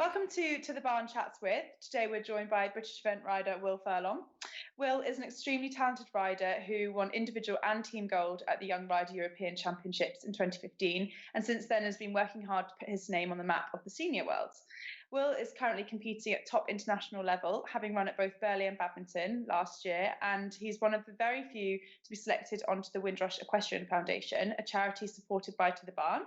Welcome to the Barn Chats With. Today we're joined by British event rider Will Furlong. Will is an extremely talented rider who won individual and team gold at the Young Rider European Championships in 2015, and since then has been working hard to put his name on the map of the senior world. Will is currently competing at top international level, having run at both Burghley and Badminton last year, and he's one of the very few to be selected onto the Windrush Equestrian Foundation, a charity supported by 2TheBarn.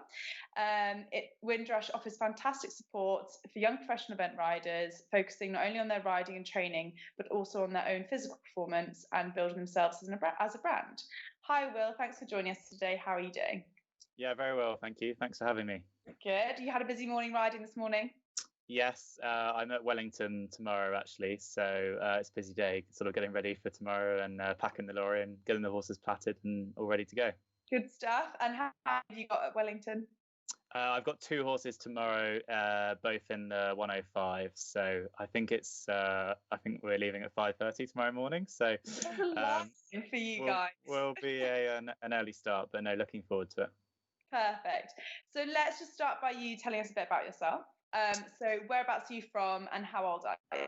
Windrush offers fantastic support for young professional event riders, focusing not only on their riding and training, but also on their own physical performance and building themselves as a brand. Hi, Will. Thanks for joining us today. How are you doing? Yeah, very well. Thank you. Thanks for having me. Good. You had a busy morning riding this morning? Yes, I'm at Wellington tomorrow, actually. So it's a busy day, sort of getting ready for tomorrow and packing the lorry and getting the horses platted and all ready to go. Good stuff. And how have you got at Wellington? I've got two horses tomorrow, both in the 105. So I think we're leaving at 5:30 tomorrow morning. So that's a lot for you guys. Will be an early start, but no, looking forward to it. Perfect. So let's just start by you telling us a bit about yourself. So whereabouts are you from and how old are you?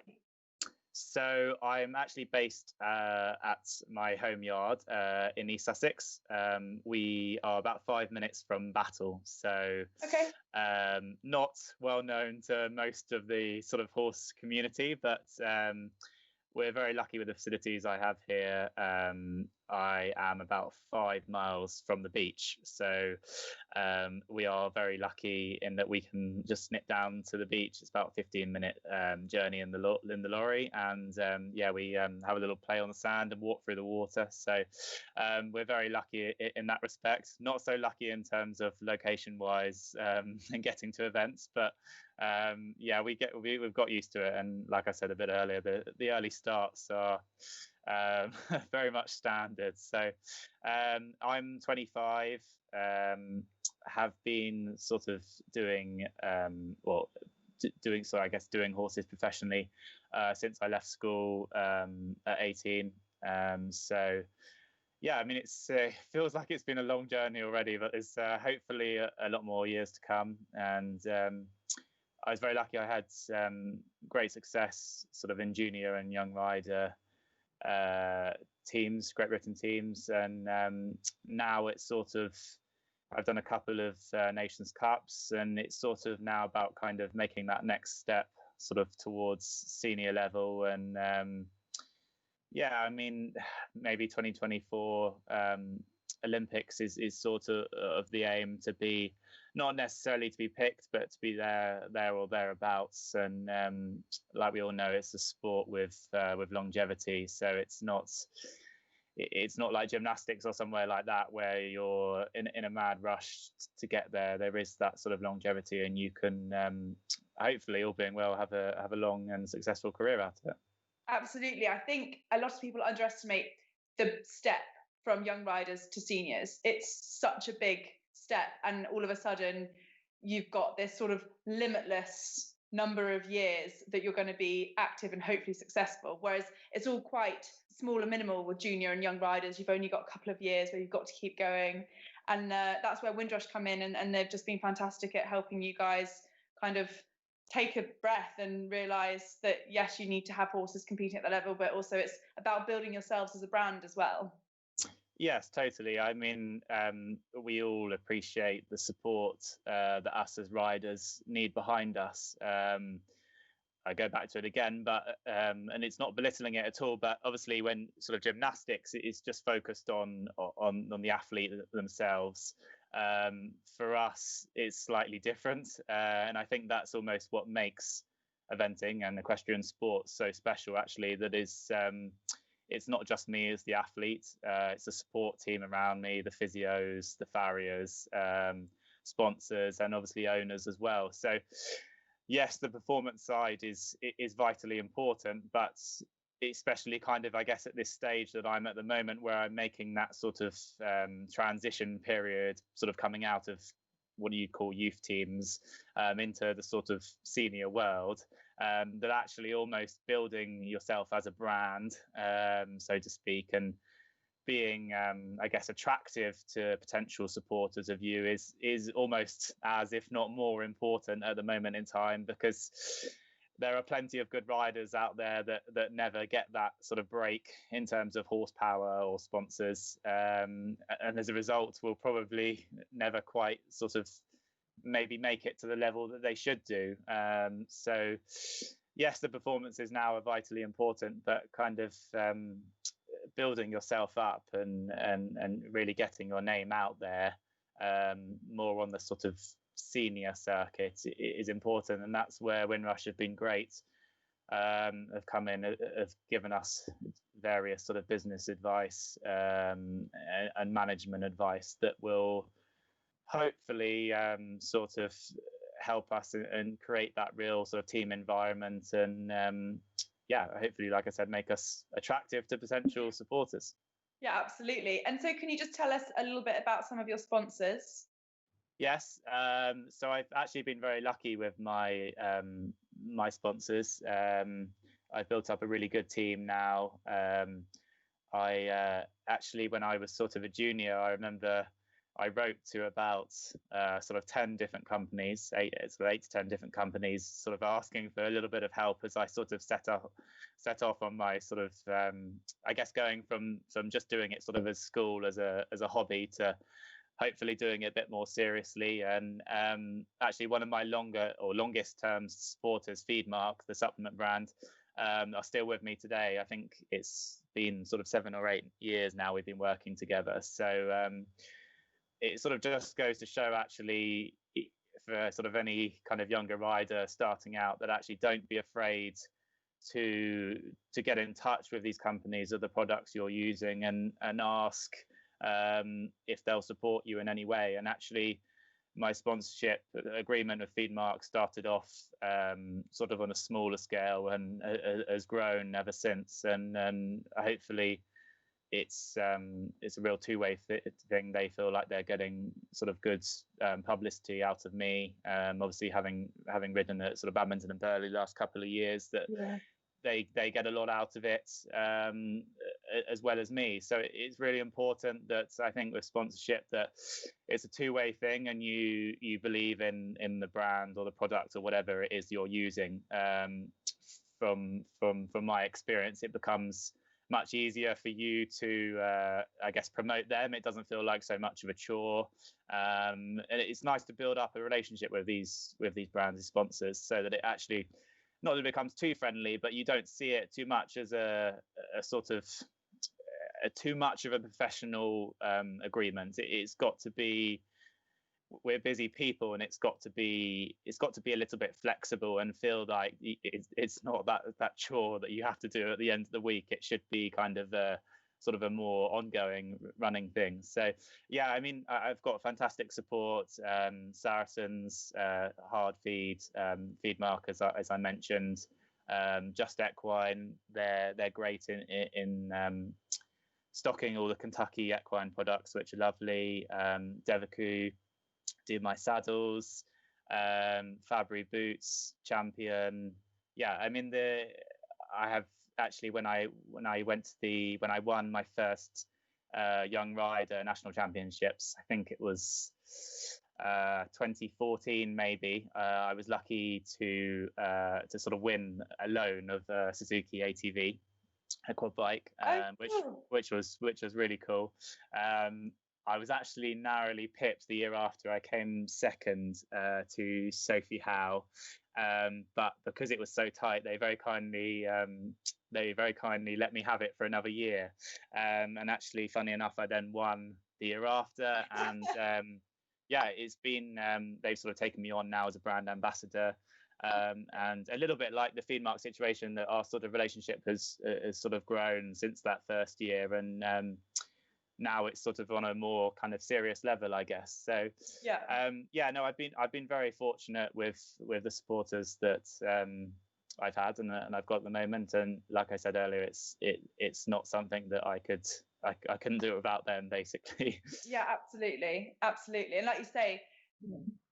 So I'm actually based at my home yard in East Sussex. We are about 5 minutes from Battle, so okay. Not well known to most of the sort of horse community, but we're very lucky with the facilities I have here. I am about 5 miles from the beach, so we are very lucky in that we can just snip down to the beach. It's about a 15-minute journey in the lorry, and we have a little play on the sand and walk through the water. So we're very lucky in that respect. Not so lucky in terms of location-wise and getting to events, but we've got used to it. And like I said a bit earlier, the early starts are very much standard. So I'm 25, have been sort of doing doing horses professionally since I left school at 18. So yeah, I mean, it's feels like it's been a long journey already, but there's hopefully a lot more years to come. And I was very lucky. I had great success sort of in junior and young rider teams, Great Britain teams, and now it's sort of, I've done a couple of Nations Cups, and it's sort of now about kind of making that next step sort of towards senior level. And I mean, maybe 2024 Olympics is sort of the aim, to be not necessarily to be picked, but to be there or thereabouts. And like we all know, it's a sport with longevity, so it's not like gymnastics or somewhere like that where you're in a mad rush to get there. There is that sort of longevity, and you can hopefully, all being well, have a long and successful career out of it. Absolutely. I think a lot of people underestimate the step from young riders to seniors. It's such a big step, and all of a sudden you've got this sort of limitless number of years that you're going to be active and hopefully successful, whereas it's all quite small and minimal with junior and young riders. You've only got a couple of years where you've got to keep going, and that's where Windrush come in, and they've just been fantastic at helping you guys kind of take a breath and realize that yes, you need to have horses competing at the level, but also it's about building yourselves as a brand as well. Yes, totally. I mean, we all appreciate the support that us as riders need behind us. I go back to it again, but and it's not belittling it at all. But obviously, when sort of gymnastics is just focused on the athlete themselves, for us, it's slightly different. And I think that's almost what makes eventing and equestrian sports so special. Actually, that is. It's not just me as the athlete, it's a support team around me, the physios, the farriers, sponsors, and obviously owners as well. So yes, the performance side is vitally important, but especially kind of, I guess, at this stage that I'm at the moment, where I'm making that sort of transition period, sort of coming out of what do you call youth teams into the sort of senior world, that actually almost building yourself as a brand, so to speak. And being, I guess, attractive to potential supporters of you is almost as, if not more important at the moment in time, because there are plenty of good riders out there that never get that sort of break in terms of horsepower or sponsors, and as a result will probably never quite sort of maybe make it to the level that they should do. So yes, the performances now are vitally important, but kind of building yourself up and really getting your name out there, more on the sort of senior circuit, is important. And that's where Windrush have been great, have come in, have given us various sort of business advice, and management advice that will hopefully sort of help us and create that real sort of team environment, and hopefully, like I said, make us attractive to potential supporters. Yeah, absolutely. And so can you just tell us a little bit about some of your sponsors? Yes, so I've actually been very lucky with my my sponsors. I've built up a really good team now. I actually, when I was sort of a junior, I remember I wrote to about sort of 10 different companies, 8 to 10 different companies, sort of asking for a little bit of help as I sort of set off on my sort of, I guess, going from just doing it sort of as school, as a hobby, to hopefully doing it a bit more seriously. And actually, one of my longest term supporters, Feedmark, the supplement brand, are still with me today. I think it's been sort of 7 or 8 years now we've been working together. So it sort of just goes to show, actually, for sort of any kind of younger rider starting out, that actually don't be afraid to get in touch with these companies or the products you're using, and ask if they'll support you in any way. And actually, my sponsorship agreement with Feedmark started off sort of on a smaller scale, and has grown ever since. And hopefully it's a real two-way thing. They feel like they're getting sort of good publicity out of me. Obviously, having ridden at sort of Badminton and Burley the last couple of years, that they get a lot out of it, as well as me. So it's really important that, I think, with sponsorship, that it's a two-way thing, and you believe in the brand or the product or whatever it is you're using. From my experience, it becomes much easier for you to, I guess, promote them. It doesn't feel like so much of a chore, and it's nice to build up a relationship with these brands and sponsors, so that it actually, not that it becomes too friendly, but you don't see it too much as a sort of too much of a professional agreement. It's got to be, we're busy people, and it's got to be a little bit flexible, and feel like it's not that chore that you have to do at the end of the week. It should be kind of a sort of a more ongoing running thing. So yeah, I mean, I've got fantastic support. Saracens, Hard Feed, Feedmark, as I mentioned, Just Equine. They're great in stocking all the Kentucky equine products, which are lovely. Devaku do my saddles, Fabry boots, Champion. Yeah, I mean, I have actually, when I won my first young rider national championships, I think it was 2014 maybe, I was lucky to sort of win a loan of a Suzuki ATV, a quad bike, which was really cool. I was actually narrowly pipped the year after. I came second to Sophie Howe, but because it was so tight, they very kindly let me have it for another year. And actually, funny enough, I then won the year after, and it's been, they've sort of taken me on now as a brand ambassador. And a little bit like the Feedmark situation, that our sort of relationship has sort of grown since that first year, and now it's sort of on a more kind of serious level, I guess. So I've been very fortunate with the supporters that I've had and I've got at the moment. And like I said earlier, it's not something that I couldn't do it without them, basically. Yeah, absolutely. And like you say,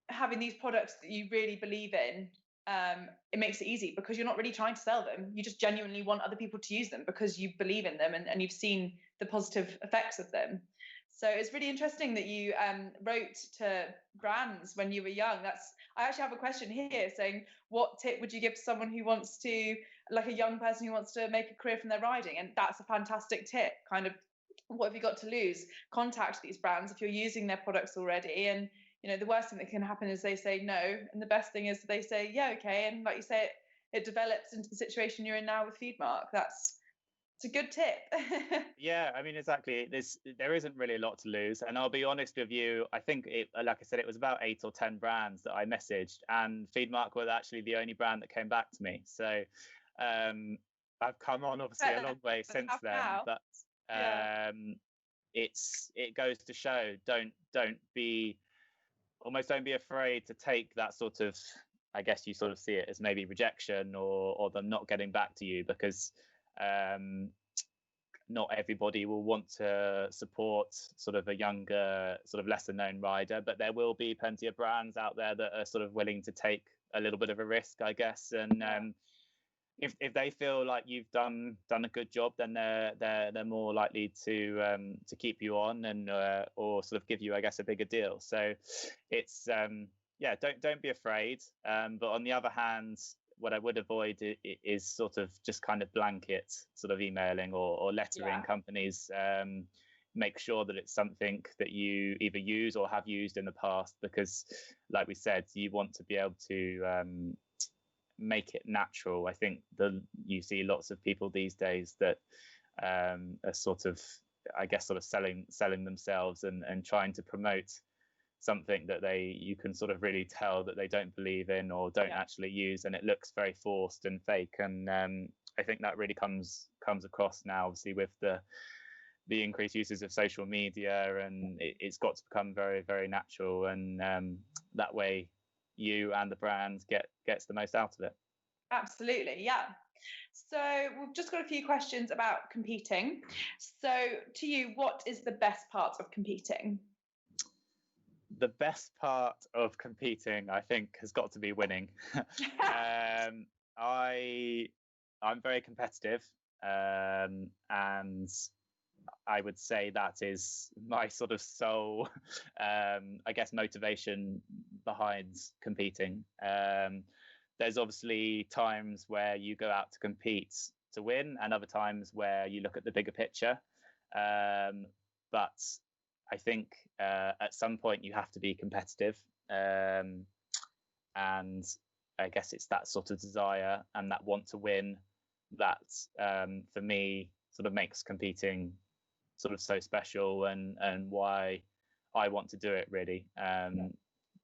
having these products that you really believe in, it makes it easy because you're not really trying to sell them. You just genuinely want other people to use them because you believe in them and you've seen the positive effects of them. So it's really interesting that you wrote to brands when you were young. I actually have a question here saying, what tip would you give to someone who wants to, like a young person who wants to make a career from their riding? And that's a fantastic tip. Kind of, what have you got to lose? Contact these brands if you're using their products already. And the worst thing that can happen is they say no, and the best thing is they say yeah, okay. And like you say, it develops into the situation you're in now with Feedmark. It's a good tip. Yeah, I mean, exactly. There isn't really a lot to lose, and I'll be honest with you. I think like I said, it was about 8 or 10 brands that I messaged, and Feedmark was actually the only brand that came back to me. So I've come on obviously a long way since then, but it goes to show don't be afraid to take that sort of, I guess you sort of see it as maybe rejection or them not getting back to you, because not everybody will want to support sort of a younger, sort of lesser known rider, but there will be plenty of brands out there that are sort of willing to take a little bit of a risk, I guess. And if they feel like you've done a good job, then they're more likely to keep you on and or sort of give you, I guess, a bigger deal. So it's don't be afraid. But on the other hand, what I would avoid is sort of just kind of blanket sort of emailing or lettering companies. Make sure that it's something that you either use or have used in the past, because like we said, you want to be able to make it natural. I think you see lots of people these days that are sort of, I guess, sort of selling themselves and trying to promote something that you can sort of really tell that they don't believe in or don't actually use, and it looks very forced and fake. And I think that really comes across now, obviously, with the increased uses of social media, and it's got to become very, very natural, and that way you and the brand gets the most out of it. Absolutely, yeah. So we've just got a few questions about competing. So to you, what is the best part of competing? The best part of competing, I think, has got to be winning. I'm very competitive, and I would say that is my sort of sole, I guess, motivation behind competing. There's obviously times where you go out to compete to win, and other times where you look at the bigger picture. But I think at some point you have to be competitive, and I guess it's that sort of desire and that want to win that, for me, sort of makes competing sort of so special, and why I want to do it, really.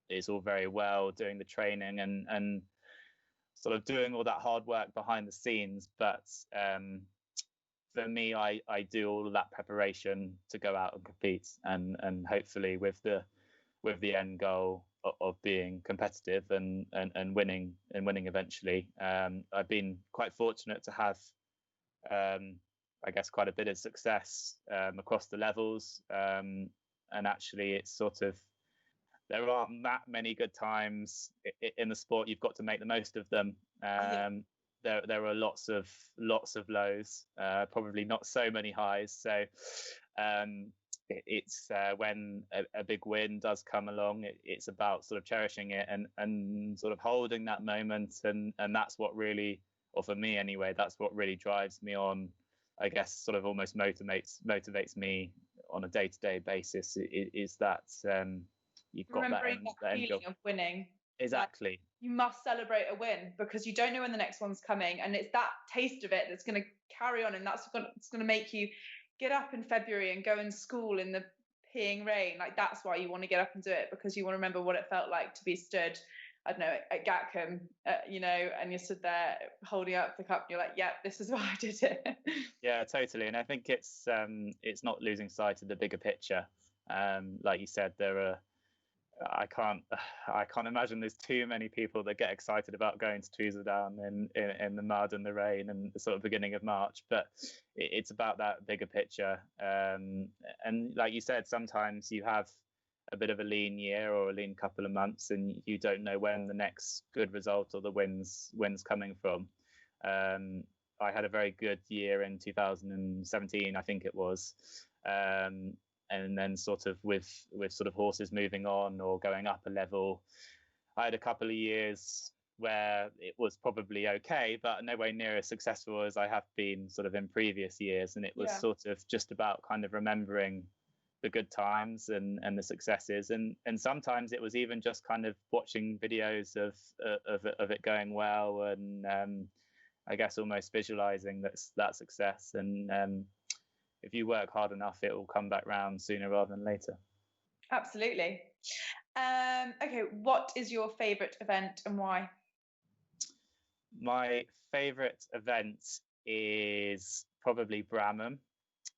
It's all very well doing the training and sort of doing all that hard work behind the scenes, but for me, I do all of that preparation to go out and compete, and hopefully with the end goal of being competitive and winning eventually. I've been quite fortunate to have, I guess, quite a bit of success across the levels, and actually it's sort of, there aren't that many good times in the sport. You've got to make the most of them. There are lots of lows, probably not so many highs. So it's when a big win does come along, it's about sort of cherishing it and sort of holding that moment, and that's what really, or for me anyway, that's what really drives me on, I guess, sort of almost motivates me on a day-to-day basis, is that you've got remembering that feeling of winning. Exactly. Like, you must celebrate a win, because you don't know when the next one's coming, and it's that taste of it that's going to carry on, and that's going to make you get up in February and go in school in the peeing rain. Like, that's why you want to get up and do it, because you want to remember what it felt like to be stood, I don't know, at Gatcombe, and you're stood there holding up the cup and you're like, yeah, this is why I did it. Yeah, totally. And I think it's not losing sight of the bigger picture. Like you said, I can't imagine there's too many people that get excited about going to Tweezerdown in the mud and the rain and the sort of beginning of March, but it's about that bigger picture. And like you said, sometimes you have a bit of a lean year or a lean couple of months, and you don't know when the next good result or the wins coming from. I had a very good year in 2017, I think it was, and then sort of with sort of horses moving on or going up a level, I had a couple of years where it was probably okay, but nowhere near as successful as I have been sort of in previous years. And it was sort of just about kind of remembering the good times and the successes. And sometimes it was even just kind of watching videos of it going well, and I guess almost visualizing that success. And if you work hard enough, it will come back round sooner rather than later. Absolutely. Okay, what is your favourite event and why? My favourite event is probably Bramham.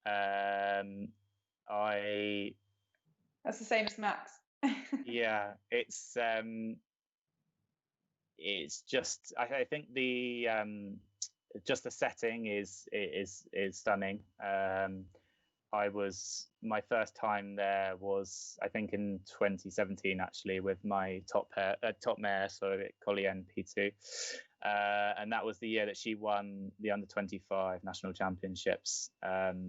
That's the same as Max. Yeah, it's just I think the just the setting is stunning. My first time there was, I think, in 2017 actually, with my top mare, so Collien P2, and that was the year that she won the under-25 national championships.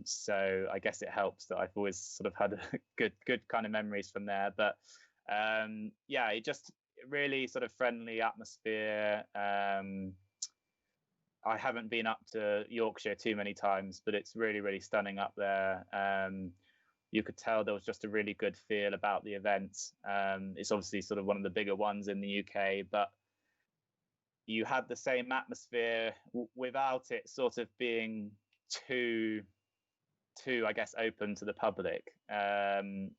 So I guess it helps that I've always sort of had a good kind of memories from there. But yeah, it just really sort of friendly atmosphere. I haven't been up to Yorkshire too many times, but it's really, really stunning up there. You could tell there was just a really good feel about the event. It's obviously sort of one of the bigger ones in the UK, but you had the same atmosphere without it sort of being too, I guess, open to the public. Don't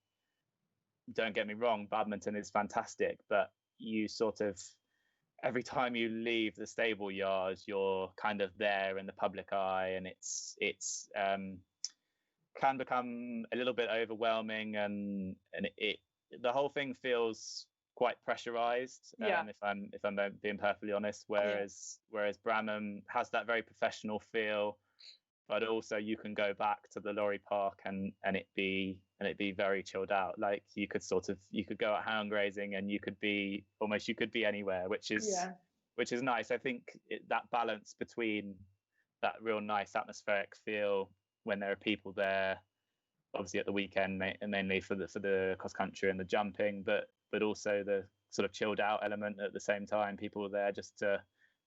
get me wrong, badminton is fantastic, but you sort of, every time you leave the stable yard, you're kind of there in the public eye, and it's can become a little bit overwhelming, and the whole thing feels quite pressurized. If I'm being perfectly honest, whereas Bramham has that very professional feel, but also you can go back to the lorry park and it be very chilled out. Like you could go out hound grazing and you could be anywhere, which is nice. I think that balance between that real nice atmospheric feel when there are people there, obviously at the weekend mainly for the cross country and the jumping, but also the sort of chilled out element at the same time. People are there just to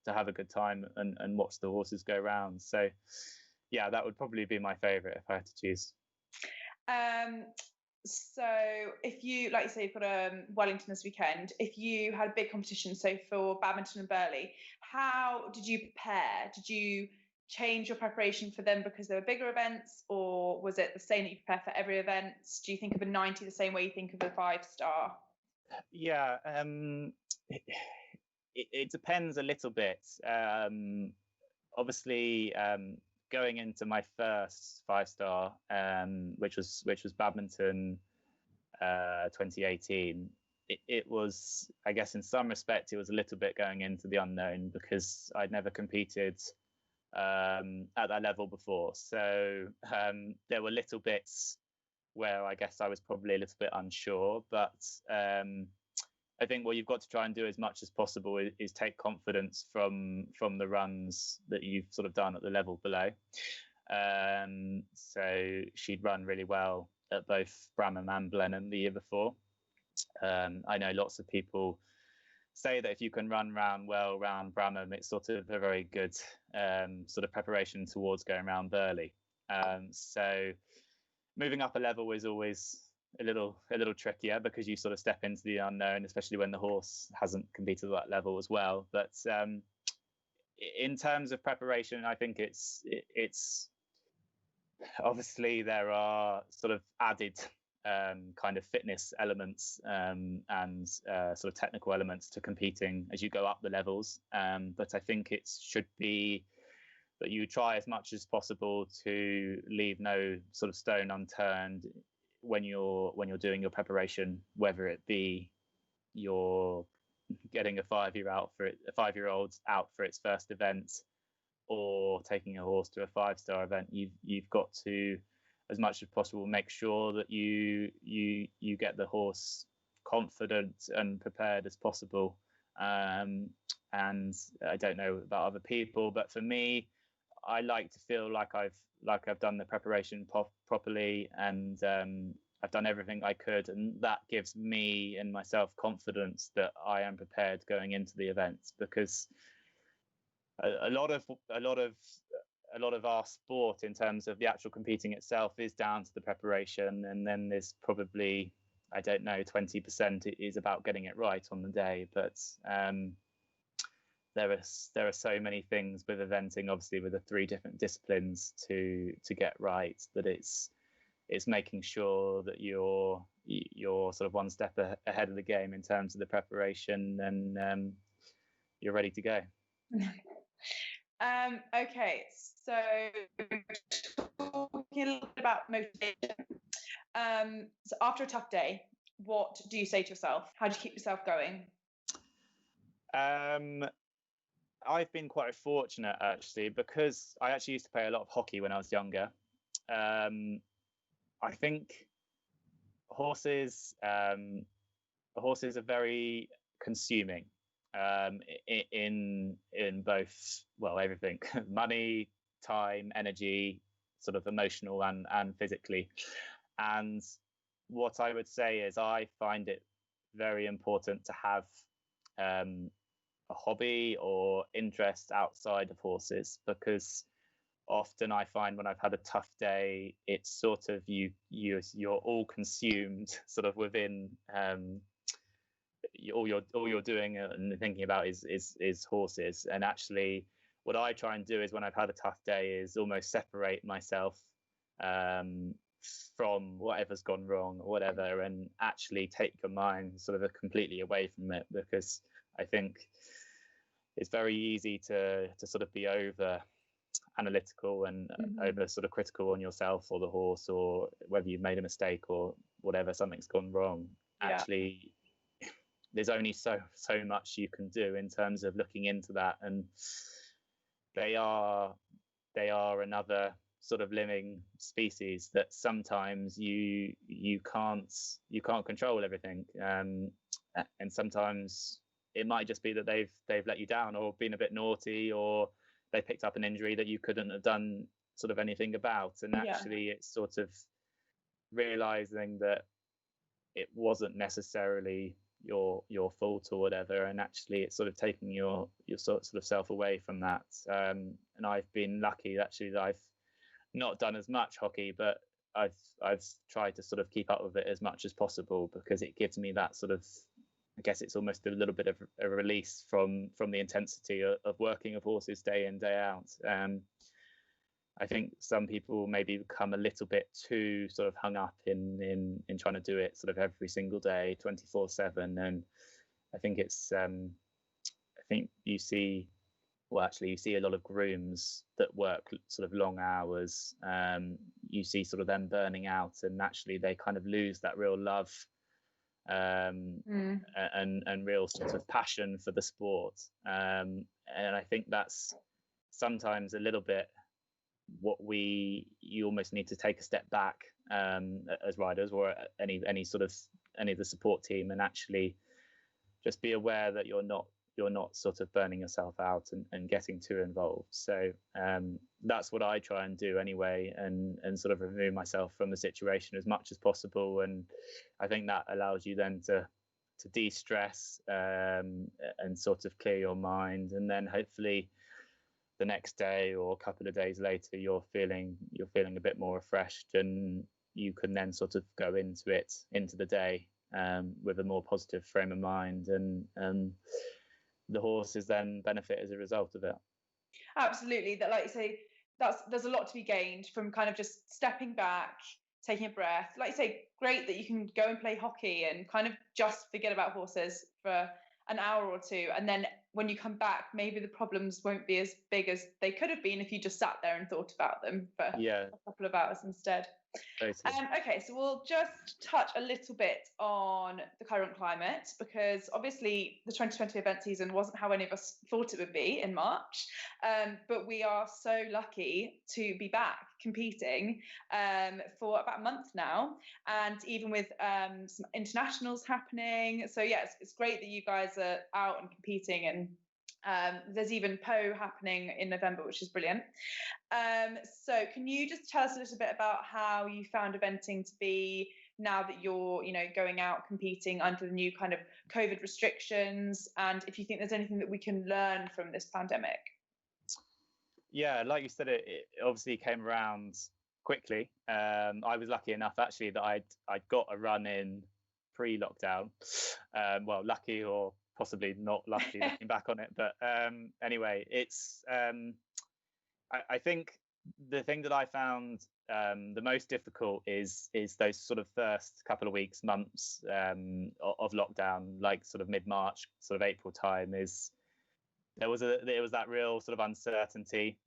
have a good time and watch the horses go round. So yeah, that would probably be my favourite if I had to choose. So if you, like you say, you've got Wellington this weekend, if you had a big competition, so for badminton and Burghley, how did you prepare? Did you change your preparation for them because they were bigger events, or was it the same that you prepare for every event? Do you think of a 90 the same way you think of a 5-star? Yeah, it depends a little bit. Obviously, going into my first 5-star, which was badminton 2018, it was, I guess in some respect, it was a little bit going into the unknown because I'd never competed at that level before. So there were little bits where I guess I was probably a little bit unsure, but I think what you've got to try and do as much as possible is take confidence from the runs that you've sort of done at the level below. So she'd run really well at both Bramham and Blenheim the year before. I know lots of people say that if you can run well round Bramham, it's sort of a very good sort of preparation towards going around Burghley. So moving up a level is always a little trickier because you sort of step into the unknown, especially when the horse hasn't competed at that level as well. But in terms of preparation, I think it's obviously there are sort of added kind of fitness elements and sort of technical elements to competing as you go up the levels. But I think it should be that you try as much as possible to leave no sort of stone unturned when you're doing your preparation, whether it be you're getting a 5-year-old out for its first event, or taking a horse to a 5-star event. You've got to as much as possible, make sure that you get the horse confident and prepared as possible. And I don't know about other people, but for me, I like to feel like I've done the preparation properly, and I've done everything I could, and that gives me and myself confidence that I am prepared going into the events, because a lot of our sport in terms of the actual competing itself is down to the preparation, and then there's probably, I don't know, 20% is about getting it right on the day. But there are so many things with eventing, obviously with the 3 different disciplines to get right, that it's making sure that you're sort of one step ahead of the game in terms of the preparation, and you're ready to go. Okay, so talking a little bit about motivation. So after a tough day, what do you say to yourself? How do you keep yourself going? I've been quite fortunate, actually, because I actually used to play a lot of hockey when I was younger. I think horses are very consuming, in both, well, everything: money, time, energy, sort of emotional and physically. And what I would say is, I find it very important to have a hobby or interest outside of horses, because often I find when I've had a tough day, it's sort of you're all consumed sort of within all you're doing and thinking about is horses. And actually, what I try and do is, when I've had a tough day, is almost separate myself from whatever's gone wrong or whatever, and actually take your mind sort of completely away from it, because I think it's very easy to sort of be over analytical and over sort of critical on yourself or the horse, or whether you've made a mistake or whatever, something's gone wrong. Yeah. Actually, there's only so much you can do in terms of looking into that, and they are another sort of living species that sometimes you can't control everything, and sometimes it might just be that they've let you down, or been a bit naughty, or they picked up an injury that you couldn't have done sort of anything about. And actually, it's sort of realizing that it wasn't necessarily your fault or whatever, and actually it's sort of taking your sort of self away from that. And I've been lucky, actually, that I've not done as much hockey, but I've tried to sort of keep up with it as much as possible, because it gives me that sort of, I guess it's almost a little bit of a release from the intensity of working with horses day in, day out. I think some people maybe become a little bit too sort of hung up in trying to do it sort of every single day, 24/7. And I think it's I think you see a lot of grooms that work sort of long hours. You see sort of them burning out, and naturally they kind of lose that real love and real sort of passion for the sport. And I think that's sometimes a little bit what you almost need to take a step back as riders, or any of the support team, and actually just be aware that you're not sort of burning yourself out and getting too involved. So that's what I try and do anyway, and sort of remove myself from the situation as much as possible. And I think that allows you then to de-stress and sort of clear your mind, and then hopefully the next day or a couple of days later you're feeling a bit more refreshed, and you can then sort of go into the day with a more positive frame of mind, and the horses then benefit as a result of it. Absolutely. That, like you say, there's a lot to be gained from kind of just stepping back, taking a breath. Like you say, great that you can go and play hockey and kind of just forget about horses for an hour or two, and then when you come back, maybe the problems won't be as big as they could have been if you just sat there and thought about them for a couple of hours instead. Totally. Okay, so we'll just touch a little bit on the current climate, because obviously the 2020 event season wasn't how any of us thought it would be in March, but we are so lucky to be back competing for about a month now, and even with some internationals happening. So yeah, it's great that you guys are out and competing, and there's even Po happening in November, which is brilliant. So can you just tell us a little bit about how you found eventing to be now that you're, going out competing under the new kind of COVID restrictions, and if you think there's anything that we can learn from this pandemic? Yeah, like you said, it obviously came around quickly. I was lucky enough actually that I'd got a run in pre-lockdown. Well, lucky or possibly not lucky looking back on it, but anyway, it's I think the thing that I found the most difficult is those sort of first couple of weeks, months of lockdown, like sort of mid-March, sort of April time. There was that real sort of uncertainty.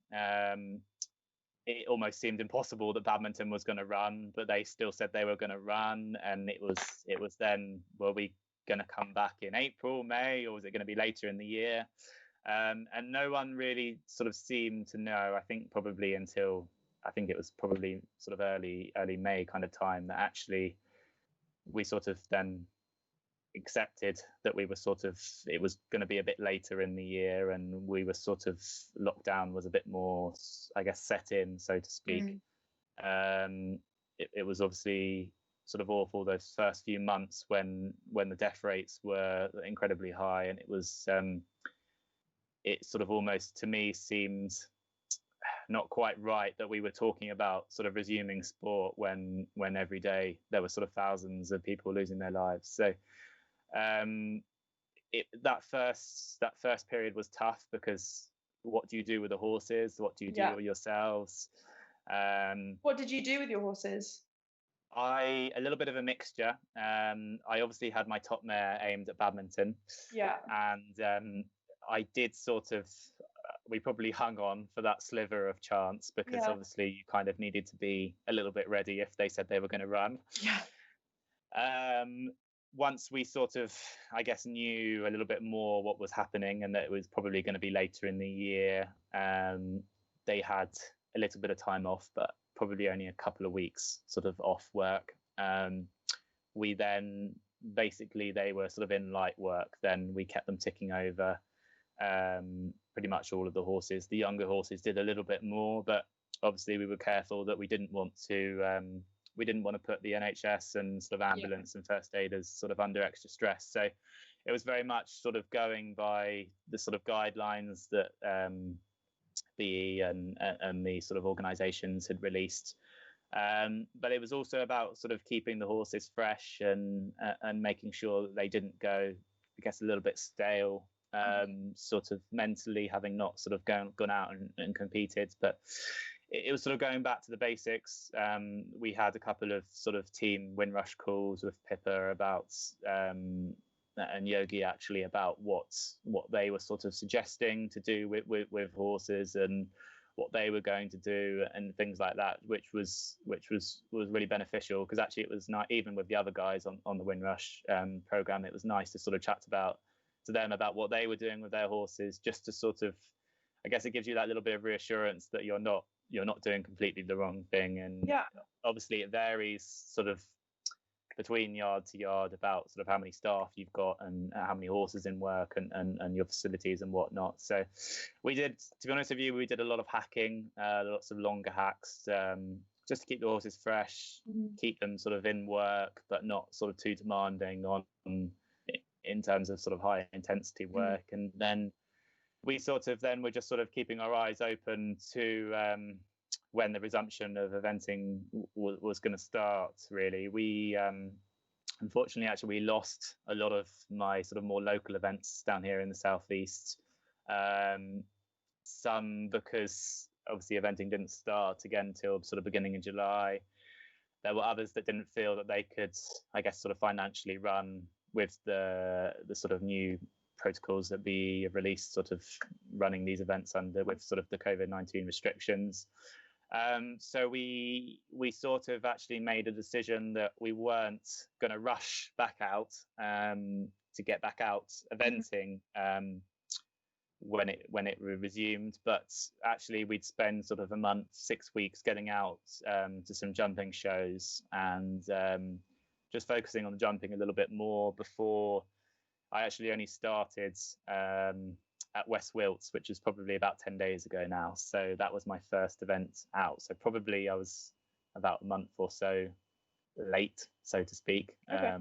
It almost seemed impossible that badminton was going to run, but they still said they were going to run, and it was then, were we going to come back in April, May, or was it going to be later in the year? And no one really sort of seemed to know. I think it was probably sort of early May kind of time that actually we sort of then accepted that it was going to be a bit later in the year, and we were sort of, lockdown was a bit more, I guess, set in, so to speak. It was obviously sort of awful those first few months when the death rates were incredibly high, and it sort of almost to me seemed not quite right that we were talking about sort of resuming sport when every day there were sort of thousands of people losing their lives. So that first period was tough, because what do you do with the horses? What do you do with yourselves? What did you do with your horses? A little bit of a mixture. I obviously had my top mare aimed at badminton. Yeah. And I did sort of, we probably hung on for that sliver of chance, because obviously you kind of needed to be a little bit ready if they said they were going to run. Yeah. Once we sort of, I guess, knew a little bit more what was happening and that it was probably going to be later in the year, they had a little bit of time off, but probably only a couple of weeks sort of off work. We then, basically, they were sort of in light work. Then we kept them ticking over. Pretty much all of the horses. The younger horses did a little bit more, but obviously we were careful that we didn't want to put the NHS and sort of ambulance and first aiders sort of under extra stress. So it was very much sort of going by the sort of guidelines that BE and the sort of organisations had released. But it was also about sort of keeping the horses fresh and making sure that they didn't go, I guess, a little bit stale, sort of mentally, having not sort of gone out and competed. But it was sort of going back to the basics. We had a couple of sort of team Windrush calls with Pippa about and Yogi actually about what they were sort of suggesting to do with horses and what they were going to do and things like that, which was really beneficial, because actually it was not, even with the other guys on the Windrush program, it was nice to sort of chat to them about what they were doing with their horses, just to sort of, I guess it gives you that little bit of reassurance that you're not doing completely the wrong thing. And obviously it varies sort of between yard to yard about sort of how many staff you've got and how many horses in work and your facilities and whatnot. So we did, to be honest with you, we did a lot of hacking, lots of longer hacks, just to keep the horses fresh, keep them sort of in work, but not sort of too demanding on in terms of sort of high intensity work. And then we sort of then were just sort of keeping our eyes open to when the resumption of eventing was going to start, really. We unfortunately, actually, we lost a lot of my sort of more local events down here in the southeast. Some because obviously eventing didn't start again till sort of beginning of July. There were others that didn't feel that they could, I guess, sort of financially run with the sort of new protocols that be released, sort of running these events under with sort of the COVID-19 restrictions. So we sort of actually made a decision that we weren't going to rush back out to get back out eventing when it resumed, but actually we'd spend sort of a month, 6 weeks getting out to some jumping shows and just focusing on the jumping a little bit more before I actually only started at West Wilts, which is probably about 10 days ago now. So that was my first event out. So probably I was about a month or so late, so to speak. Okay.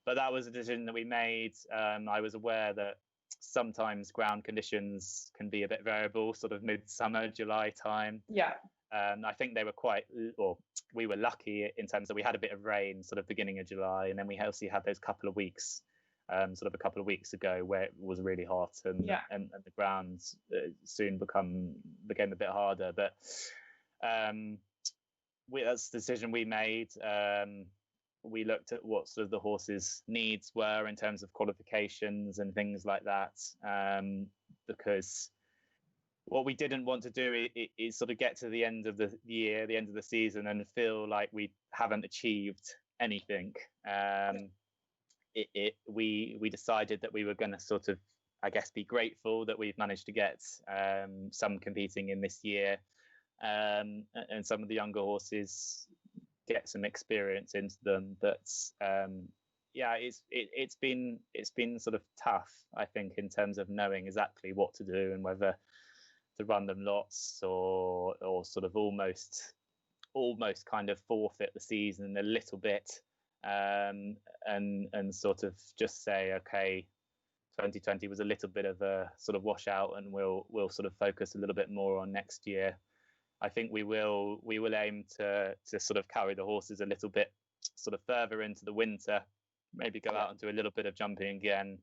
But that was a decision that we made. I was aware that sometimes ground conditions can be a bit variable, sort of midsummer, July time. Yeah. I think they were we were lucky in terms that we had a bit of rain sort of beginning of July, and then we also had those couple of weeks sort of a couple of weeks ago where it was really hot and the ground soon became a bit harder. But that's the decision we made. We looked at what sort of the horses' needs were in terms of qualifications and things like that, because what we didn't want to do is sort of get to the end of the year, the end of the season, and feel like we haven't achieved anything. We decided that we were going to sort of, I guess, be grateful that we've managed to get some competing in this year, and some of the younger horses get some experience into them. But it's been sort of tough, I think, in terms of knowing exactly what to do and whether to run them lots or sort of almost kind of forfeit the season a little bit. And sort of just say, okay, 2020 was a little bit of a sort of washout, and we'll sort of focus a little bit more on next year. I think we will aim to sort of carry the horses a little bit sort of further into the winter, maybe go out and do a little bit of jumping again,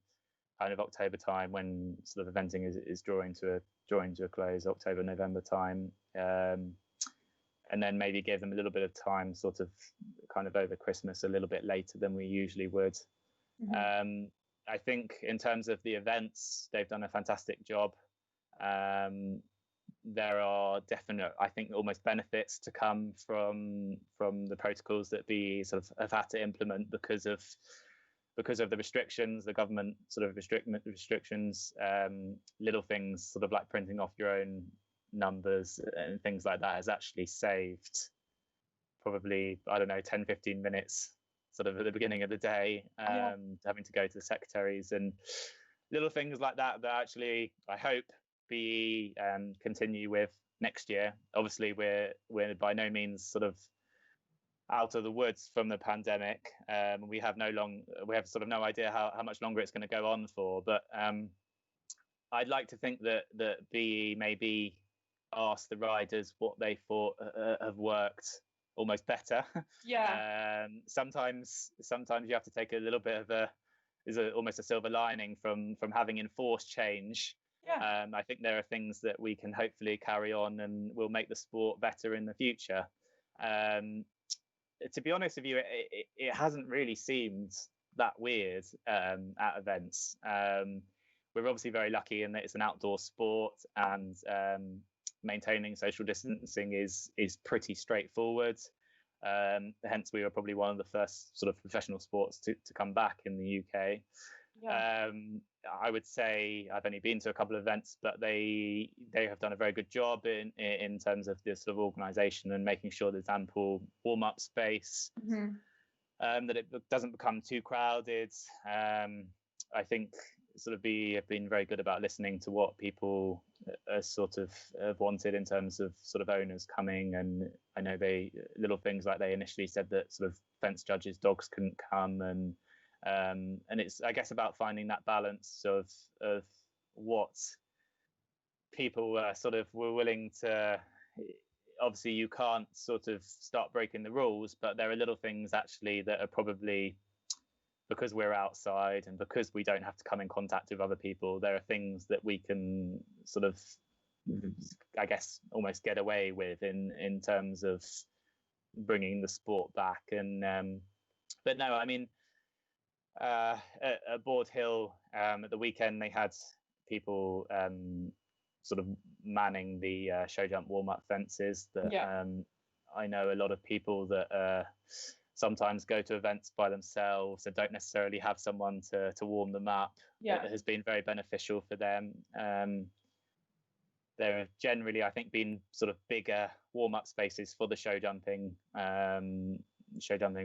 kind of October time when sort of eventing is drawing to a close, October, November time. And then maybe give them a little bit of time, sort of kind of over Christmas, a little bit later than we usually would. Mm-hmm. I think in terms of the events, they've done a fantastic job. There are definite, I think, almost benefits to come from the protocols that we sort of have had to implement because of the restrictions, the government sort of restrictions, little things sort of like printing off your own numbers and things like that has actually saved probably, I don't know, 10-15 minutes sort of at the beginning of the day, having to go to the secretaries and little things like that actually I hope we continue with next year. Obviously we're by no means sort of out of the woods from the pandemic. We have sort of no idea how much longer it's going to go on for, but I'd like to think that BE maybe ask the riders what they thought have worked almost better. Sometimes you have to take a little bit of almost a silver lining from having enforced change. I think there are things that we can hopefully carry on and will make the sport better in the future. To be honest with you, it hasn't really seemed that weird at events. We're obviously very lucky in that it's an outdoor sport, and maintaining social distancing is pretty straightforward. Hence, we were probably one of the first sort of professional sports to come back in the UK. I would say I've only been to a couple of events, but they have done a very good job in terms of this sort of organisation and making sure there's ample warm-up space, that it doesn't become too crowded. I think sort of have been very good about listening to what people sort of have wanted in terms of sort of owners coming, and I know little things like they initially said that sort of fence judges' dogs couldn't come, and it's, I guess, about finding that balance of what people were willing to. Obviously, you can't sort of start breaking the rules, but there are little things actually that are probably, because we're outside and because we don't have to come in contact with other people, there are things that we can sort of, I guess, almost get away with in terms of bringing the sport back. And but no, I mean, at Board Hill at the weekend, they had people sort of manning the show jump warm-up fences that I know a lot of people that sometimes go to events by themselves and don't necessarily have someone to warm them up. It has been very beneficial for them. There have generally, I think, been sort of bigger warm-up spaces for the show jumping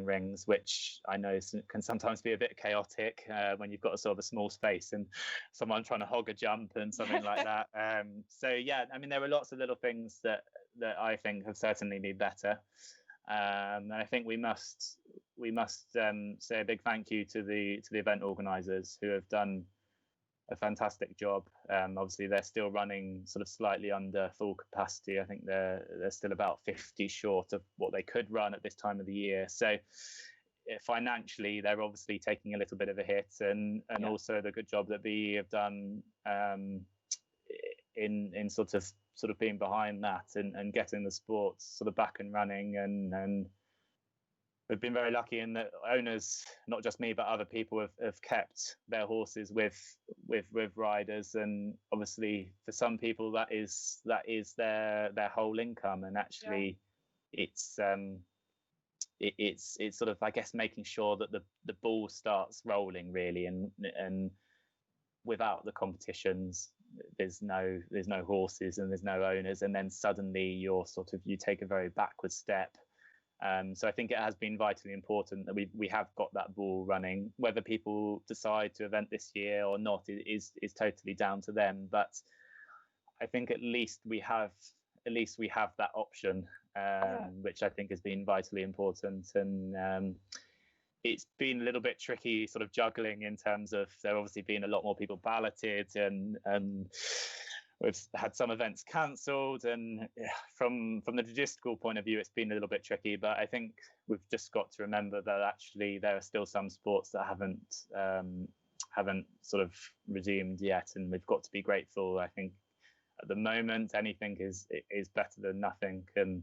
rings, which I know can sometimes be a bit chaotic when you've got a sort of a small space and someone trying to hog a jump and something like that. So yeah, I mean, there are lots of little things that I think have certainly been better. And I think we must say a big thank you to the event organisers who have done a fantastic job. Obviously, they're still running sort of slightly under full capacity. I think they're still about 50 short of what they could run at this time of the year. So financially, they're obviously taking a little bit of a hit, and also the good job that BE have done in sort of being behind that and getting the sports sort of back and running, and we've been very lucky in that owners, not just me but other people, have kept their horses with riders, and obviously for some people that is their whole income, and actually it's sort of, I guess, making sure that the ball starts rolling really, and without the competitions there's no horses and there's no owners, and then suddenly you take a very backward step. So I think it has been vitally important that we have got that ball running. Whether people decide to event this year or not is totally down to them, but I think at least we have that option, which I think has been vitally important. And it's been a little bit tricky sort of juggling in terms of there obviously been a lot more people balloted, and we've had some events cancelled, and from the logistical point of view it's been a little bit tricky, but I think we've just got to remember that actually there are still some sports that haven't sort of resumed yet, and we've got to be grateful. I think at the moment anything is better than nothing, and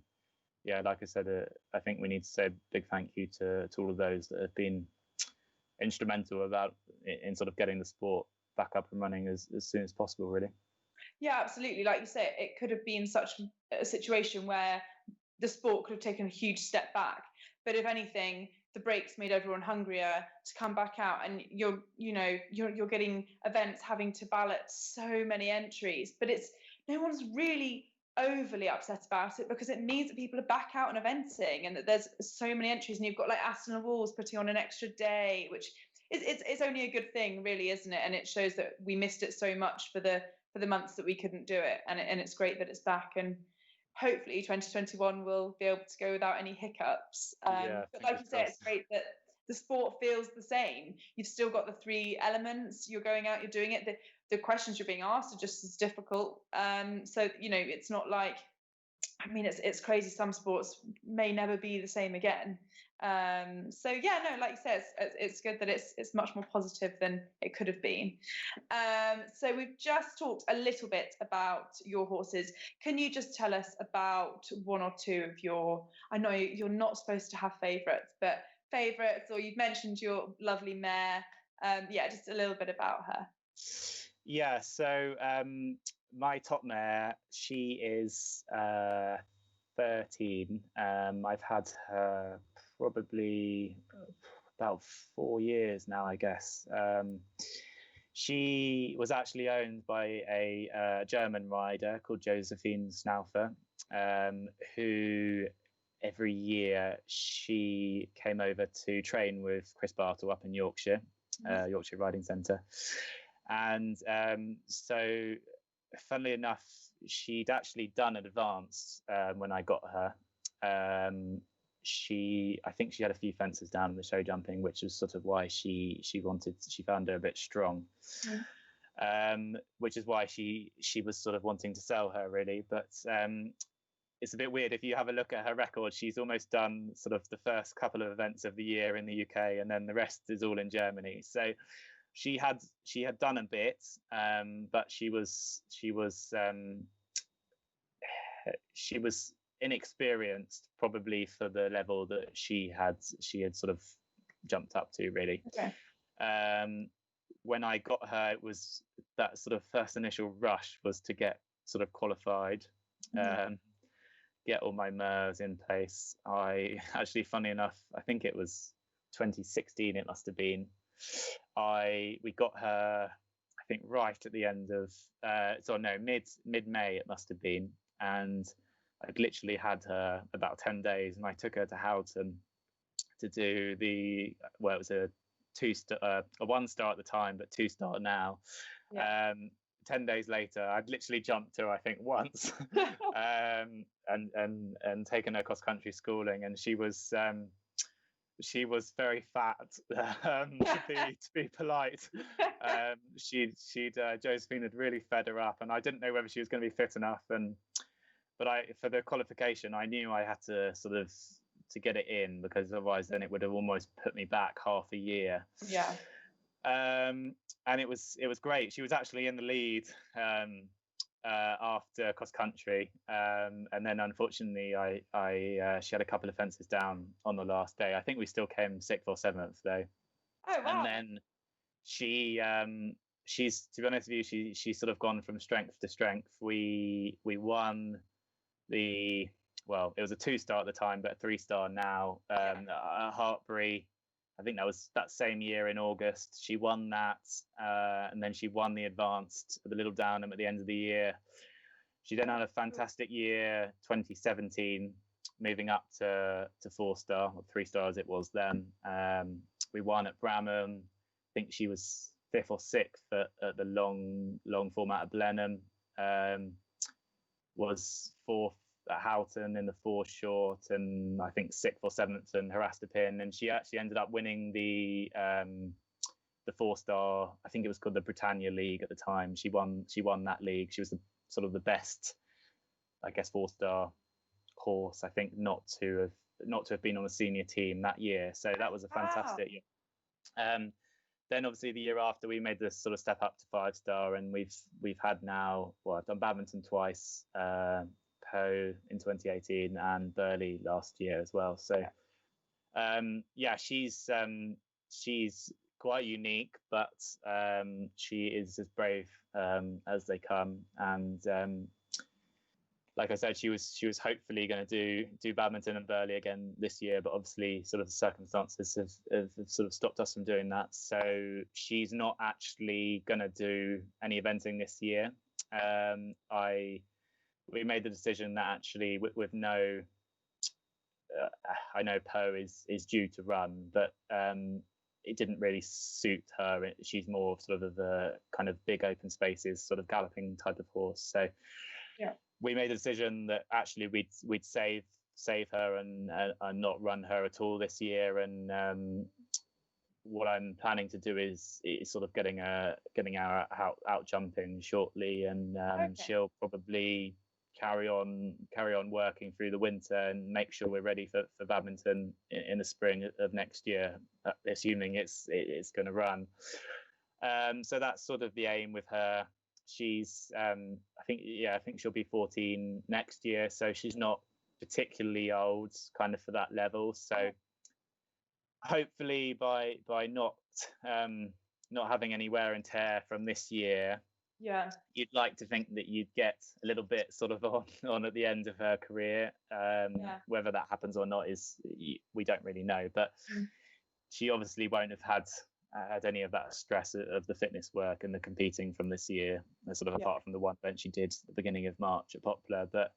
yeah, like I said, I think we need to say a big thank you to all of those that have been instrumental in sort of getting the sport back up and running as soon as possible, really. Yeah, absolutely. Like you say, it could have been such a situation where the sport could have taken a huge step back. But if anything, the breaks made everyone hungrier to come back out, and you're getting events having to ballot so many entries. But no one's really overly upset about it, because it means that people are back out and eventing, and that there's so many entries, and you've got like Aston and Walls putting on an extra day, which it's only a good thing, really, isn't it? And it shows that we missed it so much for the months that we couldn't do it, and it's great that it's back, and hopefully 2021 will be able to go without any hiccups. But like you say, it's great that the sport feels the same. You've still got the three elements. You're going out, you're doing it. The questions you're being asked are just as difficult. So it's not like, I mean, it's crazy. Some sports may never be the same again. So yeah, no, like you said, it's good that it's much more positive than it could have been. So we've just talked a little bit about your horses. Can you just tell us about one or two of your, I know you're not supposed to have favourites, but favourites, or you've mentioned your lovely mare. Just a little bit about her. Yeah, so my top mare, she is 13. I've had her probably about 4 years now, I guess. She was actually owned by a German rider called Josephine Snaufer, who every year she came over to train with Chris Bartle up in Yorkshire, Yorkshire Riding Centre. And so funnily enough, she'd actually done an advance when I got her. I think she had a few fences down in the show jumping, which was sort of why she found her a bit strong. Which is why she was sort of wanting to sell her, really. But it's a bit weird. If you have a look at her record, she's almost done sort of the first couple of events of the year in the UK, and then the rest is all in Germany. So she had done a bit, but she was inexperienced, probably for the level that she had sort of jumped up to, really. Okay. when I got her, it was that sort of first initial rush was to get sort of qualified, get all my nerves in place. I actually, funny enough, I think it was 2016, it must have been. We got her, I think, right at the end of mid-May it must have been, and I'd literally had her about 10 days, and I took her to Houghton to do it was a one-star at the time, but two-star now. 10 days later, I'd literally jumped her, I think, once, and taken her cross-country schooling, and she was very fat, to be polite. Josephine had really fed her up, and I didn't know whether she was going to be fit enough. But for the qualification, I knew I had to sort of to get it in, because otherwise then it would have almost put me back half a year. Yeah. And it was great. She was actually in the lead after cross country, and then unfortunately she had a couple of fences down on the last day. I think we still came 6th or 7th though. Oh wow. And then she's, to be honest with you, she's sort of gone from strength to strength. We won it was a 2-star at the time, but a 3-star now. At Hartbury, I think that was that same year in August. She won that, and then she won the advanced at the Little Downham at the end of the year. She then had a fantastic year, 2017, moving up to 4-star, or 3 stars it was then. We won at Bramham. I think she was 5th or 6th at the long format at Blenheim. Was 4th at Houghton in the 4 short, and I think 6th or 7th in Harastapin, and she actually ended up winning the 4-star. I think it was called the Britannia League at the time. She won that league. She was the best, I guess, 4-star horse. I think not to have been on a senior team that year. So that was a fantastic year. Then obviously the year after, we made this sort of step up to 5-star, and we've had now, I've done badminton twice, Poe in 2018 and Burley last year as well. So she's quite unique, but she is as brave as they come. And like I said, she was hopefully going to do badminton and Burley again this year, but obviously sort of the circumstances have sort of stopped us from doing that. So she's not actually going to do any eventing this year. We made the decision that actually with no, I know Poe is due to run, but it didn't really suit her. She's more sort of the kind of big open spaces, sort of galloping type of horse. So we made the decision that actually we'd save her and not run her at all this year. And what I'm planning to do is sort of getting her out jumping shortly, and she'll probably carry on working through the winter and make sure we're ready for badminton in the spring of next year, assuming it's going to run. So that's sort of the aim with her. She's I think she'll be 14 next year, so she's not particularly old kind of for that level. So hopefully by not having any wear and tear from this year, you'd like to think that you'd get a little bit sort of on at the end of her career. Whether that happens or not we don't really know, but she obviously won't have had any of that stress of the fitness work and the competing from this year, sort of apart from the one event she did at the beginning of March at Poplar. But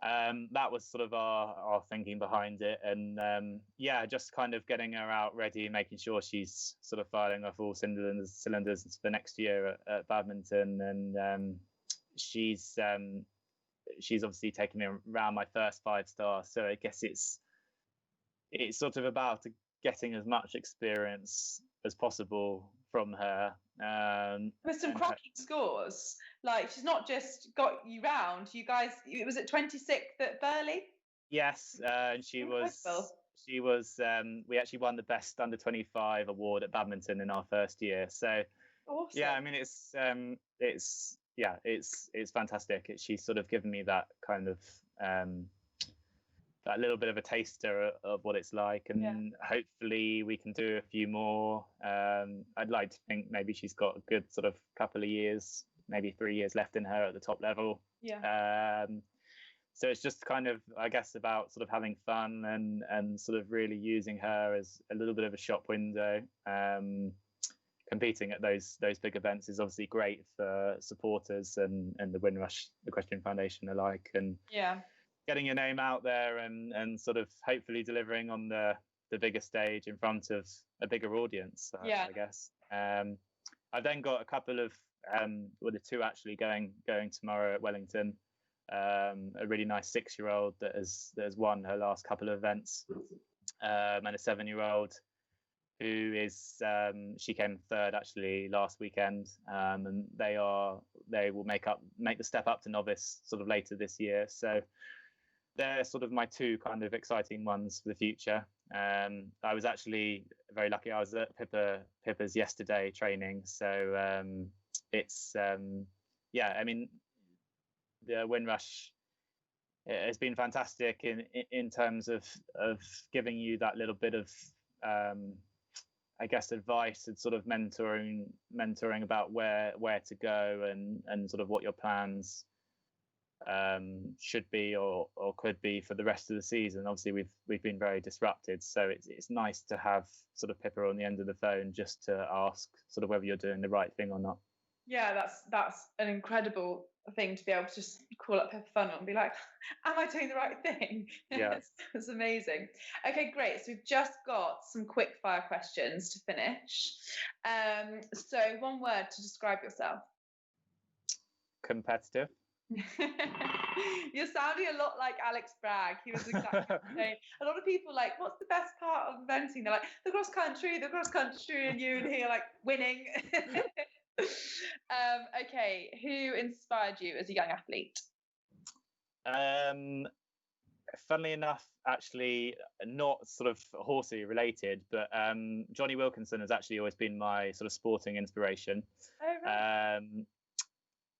that was sort of our thinking behind it. And just kind of getting her out ready, making sure she's sort of firing off all cylinders for next year at badminton. And she's obviously taken me around my first 5-star, so I guess it's sort of about getting as much experience as possible from her. With some cracking scores. Like, she's not just got you round. You guys, it was at 26th at Burley? Yes, and she was, we actually won the best under 25 award at badminton in our first year. So awesome. Yeah, I mean, it's fantastic. She's sort of given me that kind of that little bit of a taster of what it's like, and hopefully we can do a few more. I'd like to think maybe she's got a good sort of couple of years, maybe 3 years left in her at the top level. So it's just kind of, I guess, about sort of having fun and sort of really using her as a little bit of a shop window. Competing at those big events is obviously great for supporters and the Windrush Equestrian Foundation alike, and getting your name out there and sort of hopefully delivering on the bigger stage in front of a bigger audience. I guess. I've then got a couple of the two actually going tomorrow at Wellington. A really nice 6-year-old that has won her last couple of events, and a 7-year-old who is she came third actually last weekend, and they will make the step up to novice sort of later this year. So they're sort of my two kind of exciting ones for the future. I was actually very lucky. I was at Pippa's yesterday training, so it's I mean, the Windrush has been fantastic in terms of giving you that little bit of I guess advice and sort of mentoring about where to go and sort of what your plans should be or could be for the rest of the season. Obviously we've been very disrupted, so it's nice to have sort of Pippa on the end of the phone just to ask sort of whether you're doing the right thing or not. Yeah, that's an incredible thing to be able to just call up Pippa Funnel and be like, am I doing the right thing? Yeah. It's amazing. Okay, great. So we've just got some quick fire questions to finish. So one word to describe yourself. Competitive. You're sounding a lot like Alex Bragg. He was exactly the same. A lot of people like, what's the best part of eventing? They're like, the cross country, and you and he are like, winning. Okay, who inspired you as a young athlete? Funnily enough, actually, not sort of horsey related, but Johnny Wilkinson has actually always been my sort of sporting inspiration. Oh,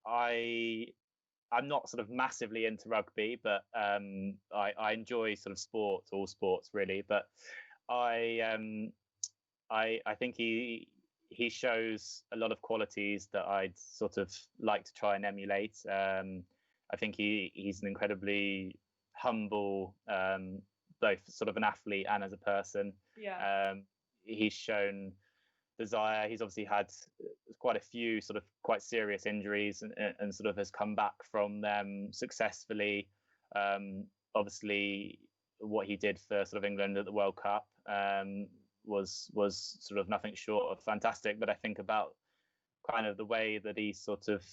right. I'm not sort of massively into rugby, but I enjoy sort of all sports really. But I think he shows a lot of qualities that I'd sort of like to try and emulate. I think he's an incredibly humble, both sort of an athlete and as a person. He's shown desire. He's obviously had quite a few sort of quite serious injuries and sort of has come back from them successfully. Obviously, what he did for sort of England at the World Cup was sort of nothing short of fantastic. But I think about kind of the way that he sort of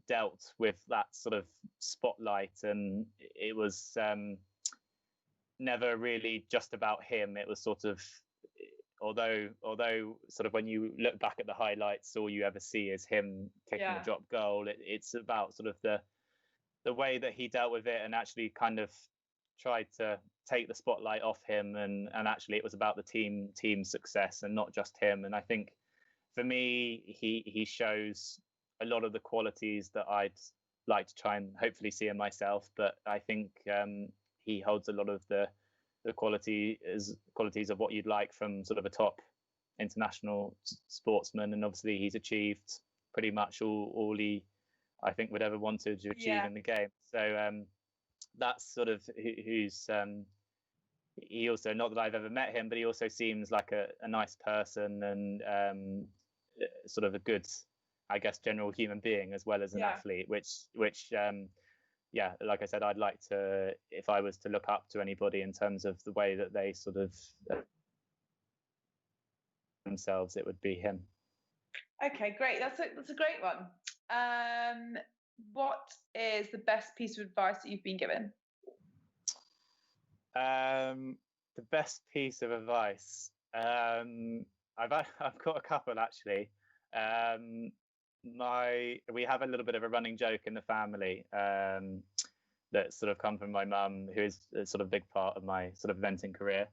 dealt with that sort of spotlight, and it was never really just about him. It was sort of, although sort of when you look back at the highlights, all you ever see is him kicking a drop goal. It's about sort of the way that he dealt with it and actually kind of tried to take the spotlight off him, and actually it was about the team success and not just him. And I think for me, he shows a lot of the qualities that I'd like to try and hopefully see in myself. But I think he holds a lot of the qualities of what you'd like from sort of a top international sportsman, and obviously he's achieved pretty much all he, I think, would ever wanted to achieve in the game. So that's sort of who's he also, not that I've ever met him, but he also seems like a nice person and sort of a good, I guess, general human being as well as an athlete, which like I said, I'd like to, if I was to look up to anybody in terms of the way that they sort of themselves, it would be him. Okay, great. That's a great one. What is the best piece of advice that you've been given? The best piece of advice. I've got a couple actually. We have a little bit of a running joke in the family that sort of come from my mum, who is a sort of big part of my sort of eventing career.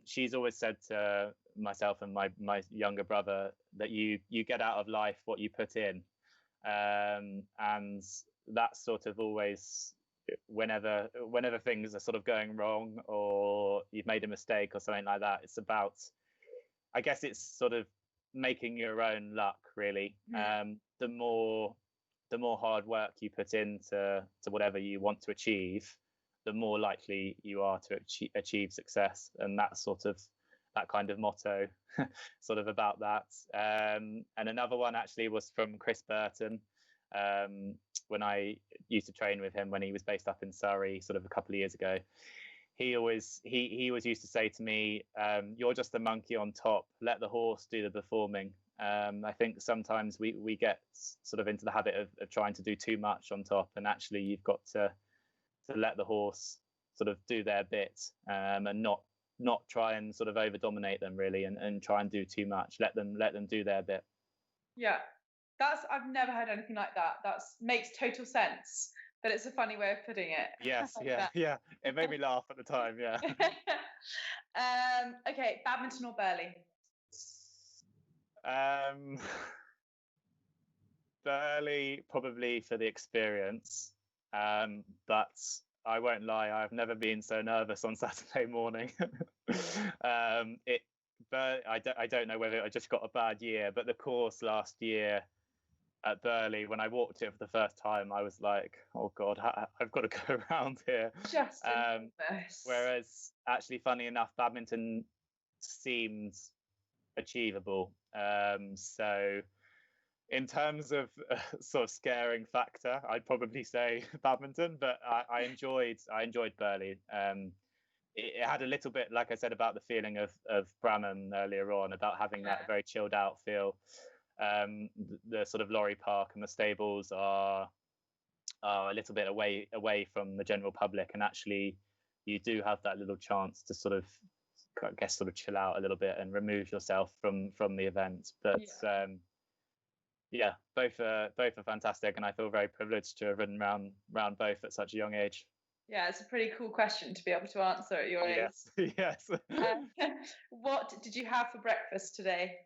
She's always said to myself and my younger brother that you get out of life what you put in, and that's sort of always whenever things are sort of going wrong or you've made a mistake or something like that, it's about, I guess it's sort of making your own luck, really. The more hard work you put into whatever you want to achieve, the more likely you are to achieve success. And that's sort of that kind of motto sort of about that. And another one actually was from Chris Burton, when I used to train with him when he was based up in Surrey sort of a couple of years ago. He always used to say to me, you're just a monkey on top, let the horse do the performing. I think sometimes we get sort of into the habit of trying to do too much on top, and actually you've got to let the horse sort of do their bit, and not try and sort of over dominate them, really, and try and do too much. Let them do their bit. Yeah, I've never heard anything like that. That makes total sense, but it's a funny way of putting it. Yes, yeah. It made me laugh at the time. Yeah. Okay, badminton or Burley? Burley, probably for the experience, but I won't lie, I've never been so nervous on Saturday morning. I don't know whether I just got a bad year, but the course last year at Burley, when I walked it for the first time, I was like, oh God, I've got to go around here. Just nervous. Whereas, actually, funny enough, badminton seemed achievable. So in terms of sort of scaring factor, I'd probably say badminton, but I enjoyed Burley. It had a little bit, like I said, about the feeling of Bramham earlier on, about having that very chilled out feel. The sort of lorry park and the stables are a little bit away from the general public, and actually you do have that little chance to sort of, I guess, sort of chill out a little bit and remove yourself from the event. But both are fantastic, and I feel very privileged to have ridden round both at such a young age. Yeah, it's a pretty cool question to be able to answer at your age. Yes. What did you have for breakfast today?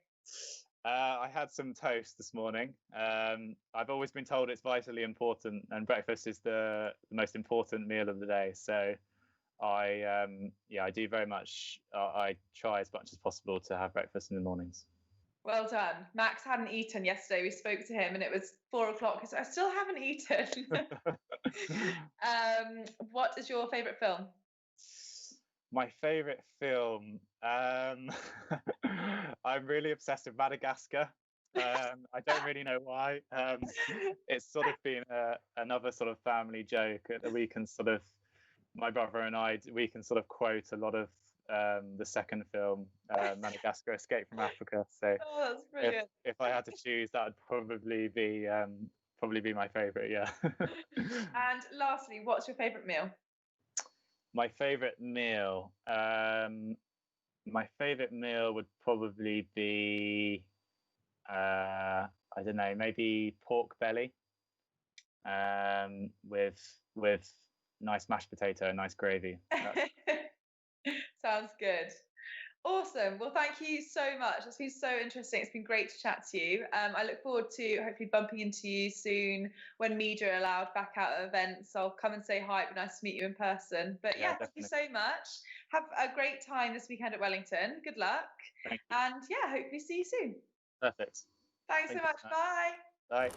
I had some toast this morning. I've always been told it's vitally important, and breakfast is the most important meal of the day. So I do very much. I try as much as possible to have breakfast in the mornings. Well done. Max hadn't eaten yesterday. We spoke to him and it was 4:00. So I still haven't eaten. What is your favourite film? My favourite film? I'm really obsessed with Madagascar. I don't really know why. It's sort of been another sort of family joke that we can sort of, my brother and I, we can sort of quote a lot of the second film, Madagascar, Escape from Africa. So that's brilliant. If I had to choose, that would probably be my favourite. Yeah. And lastly, what's your favourite meal? My favourite meal. My favourite meal would probably be, I don't know, maybe pork belly, with nice mashed potato and nice gravy. Sounds good. Awesome. Well, thank you so much. It's been so interesting. It's been great to chat to you. I look forward to hopefully bumping into you soon when media are allowed back out at events. I'll come and say hi. It'd be nice to meet you in person. But yeah, thank you so much. Have a great time this weekend at Wellington. Good luck. Thank you. And yeah, hopefully see you soon. Perfect. Thanks so much. Bye. Bye.